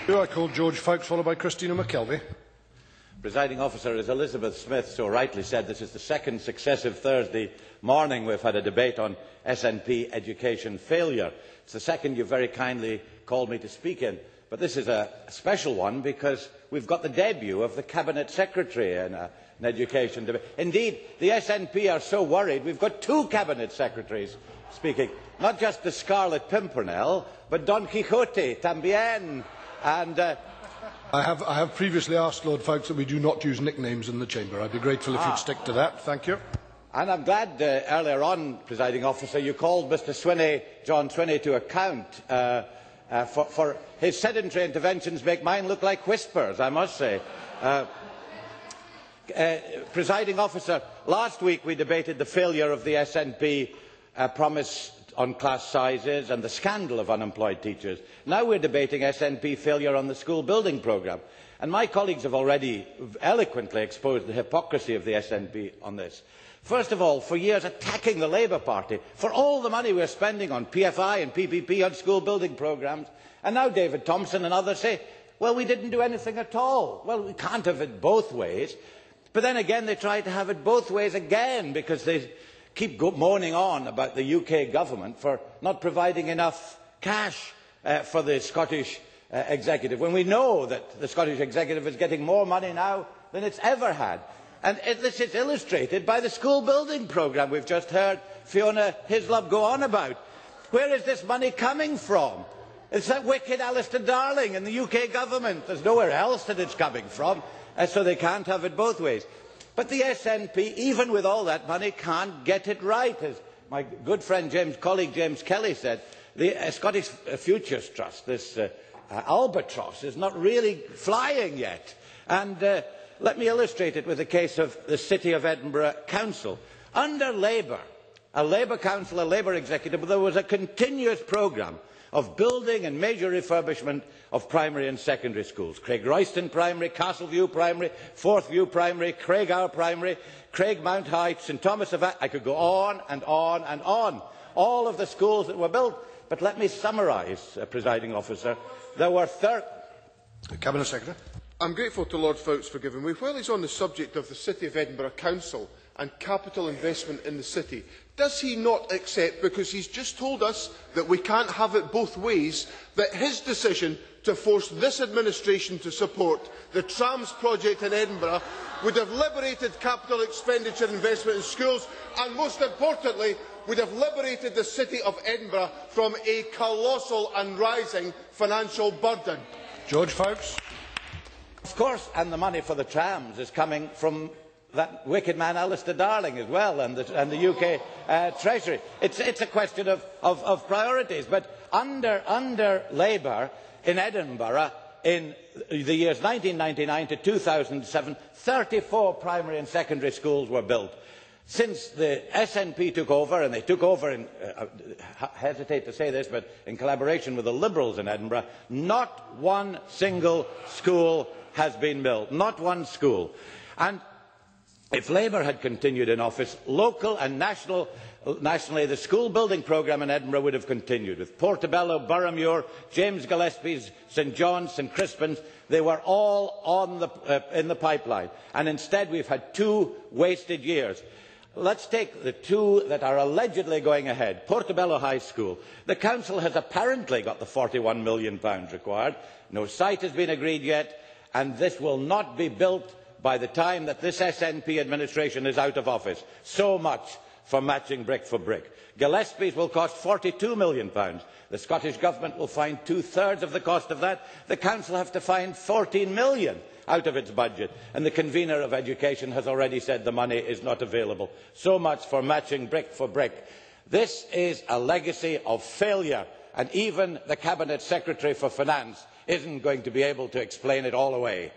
I call George Foulkes, followed by Christina McKelvey. Presiding officer, as Elizabeth Smith so rightly said, this is the second successive Thursday morning we've had a debate on SNP education failure. It's the second you very kindly called me to speak in. But this is a special one because we've got the debut of the Cabinet Secretary in an education debate. Indeed, the SNP are so worried we've got two Cabinet Secretaries speaking. Not just the Scarlet Pimpernel, but Don Quixote tambien. And I have previously asked Lord Foulkes that we do not use nicknames in the chamber. I'd be grateful if you'd stick to that. Thank you. And I'm glad earlier on, presiding officer, you called Mr Swinney, John Swinney, to account for his sedentary interventions. Make mine look like whispers, I must say. Presiding officer, last week we debated the failure of the SNP promise on class sizes and the scandal of unemployed teachers. Now we are debating SNP failure on the school building programme. And my colleagues have already eloquently exposed the hypocrisy of the SNP on this. First of all, for years attacking the Labour Party for all the money we are spending on PFI and PPP on school building programmes. And now David Thompson and others say, well, we didn't do anything at all. Well, we can't have it both ways. But then again, they try to have it both ways again because they keep moaning on about the UK government for not providing enough cash for the Scottish executive, when we know that the Scottish executive is getting more money now than it's ever had. And this is illustrated by the school building programme we've just heard Fiona Hislop go on about. Where is this money coming from? It's that wicked Alistair Darling in the UK government. There's nowhere else that it's coming from, so they can't have it both ways. But the SNP, even with all that money, can't get it right. As my good friend, colleague James Kelly said, the Scottish Futures Trust, this albatross, is not really flying yet. And let me illustrate it with the case of the City of Edinburgh Council. Under Labour, a Labour Council, a Labour executive, there was a continuous programme of building and major refurbishment of primary and secondary schools. Craigroyston Primary, Castleview Primary, Forthview Primary, Craigower Primary, Craigmount Heights, St Thomas of I could go on and on and on. All of the schools that were built. But let me summarise, presiding officer. There were Cabinet Secretary. I'm grateful to Lord Foulkes for giving way. While he's on the subject of the City of Edinburgh Council and capital investment in the city, does he not accept, because he's just told us that we can't have it both ways, that his decision to force this administration to support the trams project in Edinburgh would have liberated capital expenditure investment in schools and, most importantly, would have liberated the City of Edinburgh from a colossal and rising financial burden? George Foulkes. Of course, and the money for the trams is coming from that wicked man Alistair Darling as well, and the UK Treasury. It's a question of priorities. But under Labour in Edinburgh, in the years 1999 to 2007, 34 primary and secondary schools were built. Since the SNP took over, and they took over in, hesitate to say this, but in collaboration with the Liberals in Edinburgh, not one single school has been built. Not one school. And if Labour had continued in office, local and nationally, the school building programme in Edinburgh would have continued. With Portobello, Boroughmuir, James Gillespie's, St John's, St Crispin's, they were all in the pipeline. And instead we've had 2 wasted years. Let's take the 2 that are allegedly going ahead. Portobello High School. The Council has apparently got the £41 million required. No site has been agreed yet, and this will not be built by the time that this SNP administration is out of office. So much for matching brick for brick. Gillespie's will cost £42 million. The Scottish Government will find 2/3 of the cost of that. The Council have to find £14 million out of its budget. And the convener of education has already said the money is not available. So much for matching brick for brick. This is a legacy of failure. And even the Cabinet Secretary for Finance isn't going to be able to explain it all away.